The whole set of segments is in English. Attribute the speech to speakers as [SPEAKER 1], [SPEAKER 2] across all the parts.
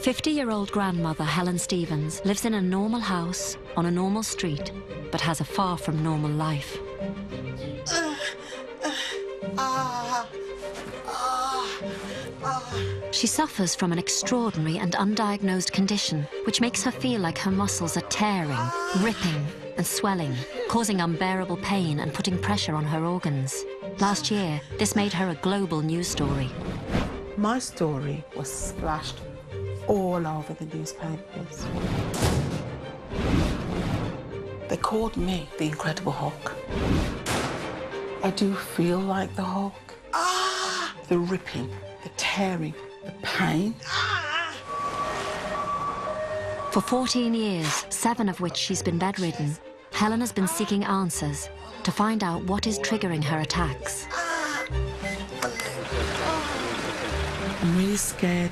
[SPEAKER 1] 50-year-old grandmother Helen Stevens lives in a normal house on a normal street, but has a far from normal life. She suffers from an extraordinary and undiagnosed condition, which makes her feel like her muscles are tearing, ripping and swelling, causing unbearable pain and putting pressure on her organs. Last year, this made her a global news story.
[SPEAKER 2] My story was splashed all over the newspapers. They called me the Incredible Hulk. I do feel like the Hulk. The ripping, the tearing, the pain.
[SPEAKER 1] For 14 years, 7 of which she's been bedridden, Helen has been seeking answers to find out what is triggering her attacks.
[SPEAKER 2] I'm really scared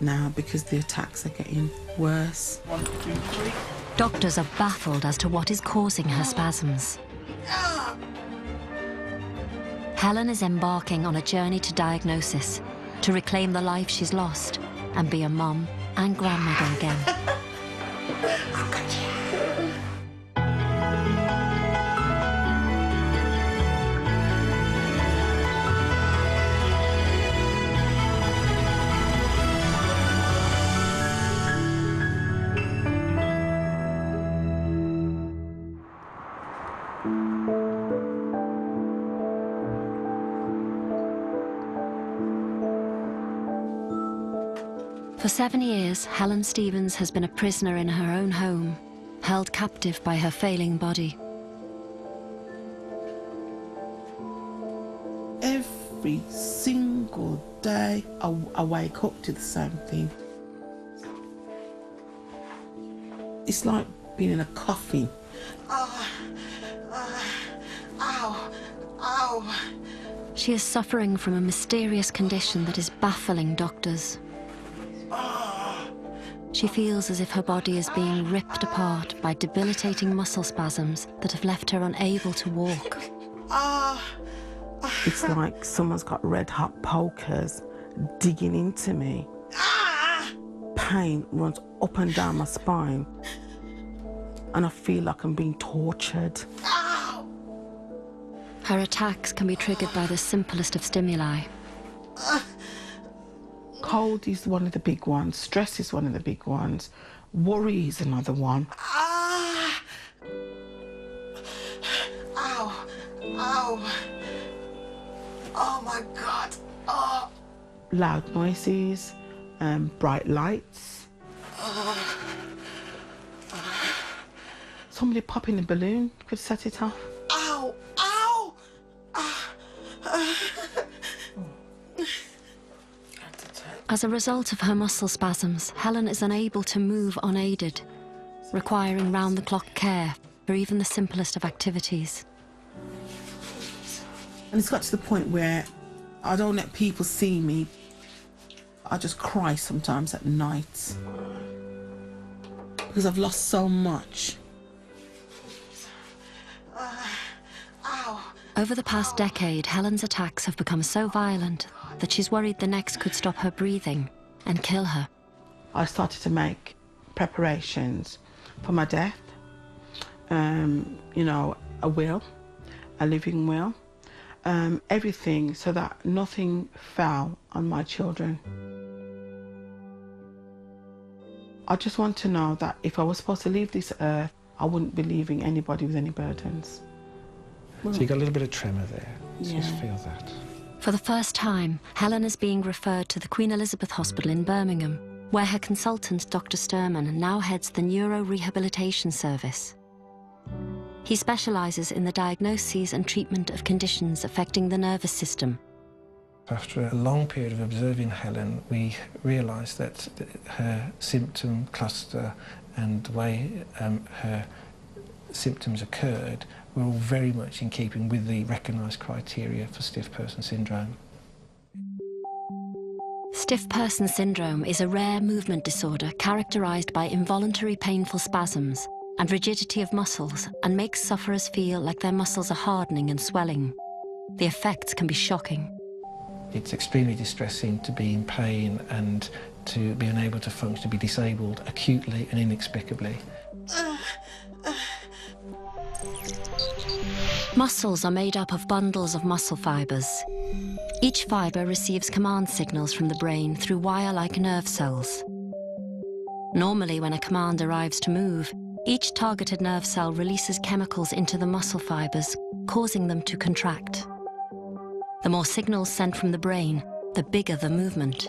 [SPEAKER 2] now because the attacks are getting worse.
[SPEAKER 3] 1, 2, 3.
[SPEAKER 1] Doctors are baffled as to what is causing her spasms. Helen is embarking on a journey to diagnosis, to reclaim the life she's lost and be a mum and grandmother again. For 7 years, Helen Stevens has been a prisoner in her own home, held captive by her failing body.
[SPEAKER 2] Every single day, I wake up to the same thing. It's like being in a coffin. Ow, ow.
[SPEAKER 1] She is suffering from a mysterious condition that is baffling doctors. She feels as if her body is being ripped apart by debilitating muscle spasms that have left her unable to walk.
[SPEAKER 2] It's like someone's got red-hot pokers digging into me. Pain runs up and down my spine, and I feel like I'm being tortured.
[SPEAKER 1] Her attacks can be triggered by the simplest of stimuli.
[SPEAKER 2] Cold is one of the big ones, stress is one of the big ones, worry is another one. Ow, ow, oh my God, Loud noises, bright lights. Somebody popping a balloon could set it off. Ow, ow!
[SPEAKER 1] As a result of her muscle spasms, Helen is unable to move unaided, requiring round-the-clock care for even the simplest of activities.
[SPEAKER 2] And it's got to the point where I don't let people see me. I just cry sometimes at night because I've lost so much.
[SPEAKER 1] Over the past decade, Helen's attacks have become so violent that she's worried the next could stop her breathing and kill her.
[SPEAKER 2] I started to make preparations for my death. You know, a will, a living will, everything so that nothing fell on my children. I just want to know that if I was supposed to leave this earth, I wouldn't be leaving anybody with any burdens.
[SPEAKER 3] So you got a little bit of tremor there. So
[SPEAKER 2] Yeah.
[SPEAKER 3] just feel that.
[SPEAKER 1] For the first time, Helen is being referred to the Queen Elizabeth Hospital in Birmingham, where her consultant, Dr. Sturman, now heads the Neuro Rehabilitation Service. He specialises in the diagnosis and treatment of conditions affecting the nervous system.
[SPEAKER 3] After a long period of observing Helen, we realised that her symptom cluster and the way her symptoms occurred were all very much in keeping with the recognised criteria for stiff person syndrome.
[SPEAKER 1] Stiff person syndrome is a rare movement disorder characterised by involuntary painful spasms and rigidity of muscles, and makes sufferers feel like their muscles are hardening and swelling. The effects can be shocking.
[SPEAKER 3] It's extremely distressing to be in pain and to be unable to function, to be disabled acutely and inexplicably.
[SPEAKER 1] Muscles are made up of bundles of muscle fibres. Each fibre receives command signals from the brain through wire-like nerve cells. Normally, when a command arrives to move, each targeted nerve cell releases chemicals into the muscle fibres, causing them to contract. The more signals sent from the brain, the bigger the movement.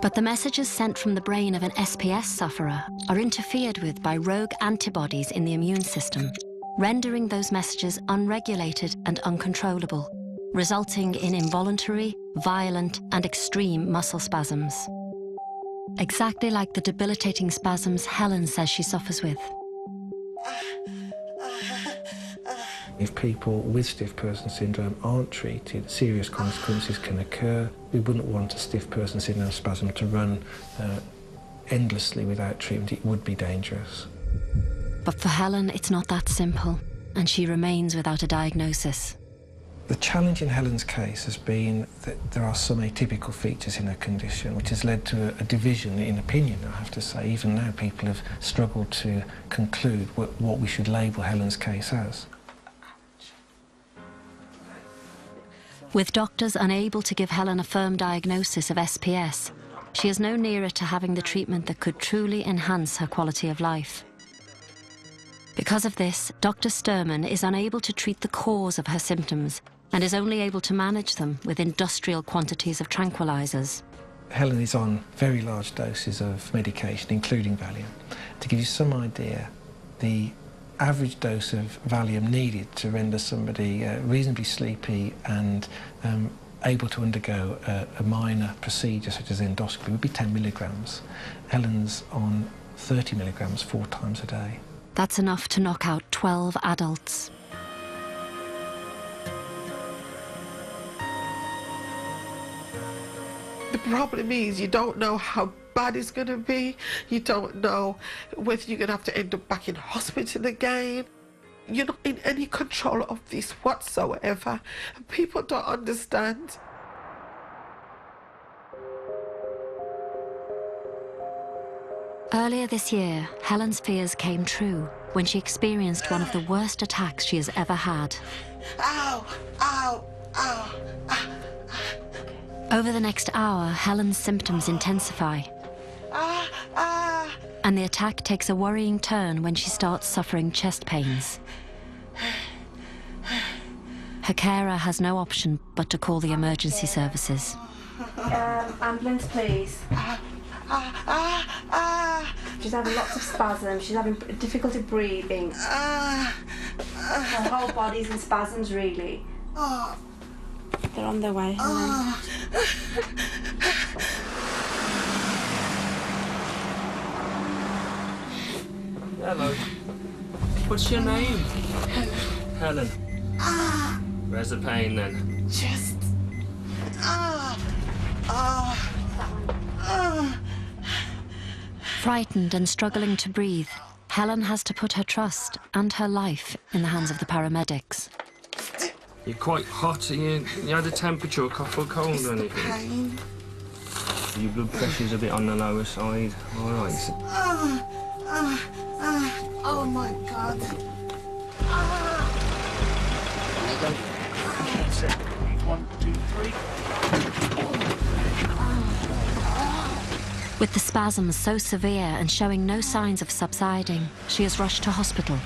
[SPEAKER 1] But the messages sent from the brain of an SPS sufferer are interfered with by rogue antibodies in the immune system, rendering those messages unregulated and uncontrollable, resulting in involuntary, violent, and extreme muscle spasms. Exactly like the debilitating spasms Helen says she suffers with.
[SPEAKER 3] If people with stiff person syndrome aren't treated, serious consequences can occur. We wouldn't want a stiff person syndrome spasm to run endlessly without treatment. It would be dangerous.
[SPEAKER 1] But for Helen, it's not that simple, and she remains without a diagnosis.
[SPEAKER 3] The challenge in Helen's case has been that there are some atypical features in her condition, which has led to a division in opinion, I have to say. Even now, people have struggled to conclude what we should label Helen's case as.
[SPEAKER 1] With doctors unable to give Helen a firm diagnosis of SPS, she is no nearer to having the treatment that could truly enhance her quality of life. Because of this, Dr. Sturman is unable to treat the cause of her symptoms and is only able to manage them with industrial quantities of tranquilizers.
[SPEAKER 3] Helen is on very large doses of medication, including Valium. To give you some idea, the average dose of Valium needed to render somebody reasonably sleepy and able to undergo a minor procedure such as endoscopy would be 10 milligrams. Helen's on 30 milligrams 4 times a day.
[SPEAKER 1] That's enough to knock out 12 adults.
[SPEAKER 4] The problem is you don't know how bad it's going to be. You don't know whether you're going to have to end up back in hospital again. You're not in any control of this whatsoever. And people don't understand.
[SPEAKER 1] Earlier this year, Helen's fears came true when she experienced one of the worst attacks she has ever had.
[SPEAKER 4] Ow! Ow! Ow! Ow!
[SPEAKER 1] Over the next hour, Helen's symptoms intensify. And the attack takes a worrying turn when she starts suffering chest pains. Her carer has no option but to call the emergency services.
[SPEAKER 5] Ambulance, please. She's having lots of spasms. She's having difficulty breathing. Her whole body's in spasms, really. They're on their way.
[SPEAKER 6] Hello. What's your name? Helen. Where's the pain then?
[SPEAKER 4] Just...
[SPEAKER 1] Frightened and struggling to breathe, Helen has to put her trust and her life in the hands of the paramedics.
[SPEAKER 6] You're quite hot. You had a temperature, a cough or cold or anything?
[SPEAKER 4] Pain.
[SPEAKER 6] Your blood pressure's a bit on the lower side. All right.
[SPEAKER 4] Oh my God.
[SPEAKER 7] That's it. 1, 2, 3.
[SPEAKER 1] With the spasms so severe and showing no signs of subsiding, she is rushed to hospital.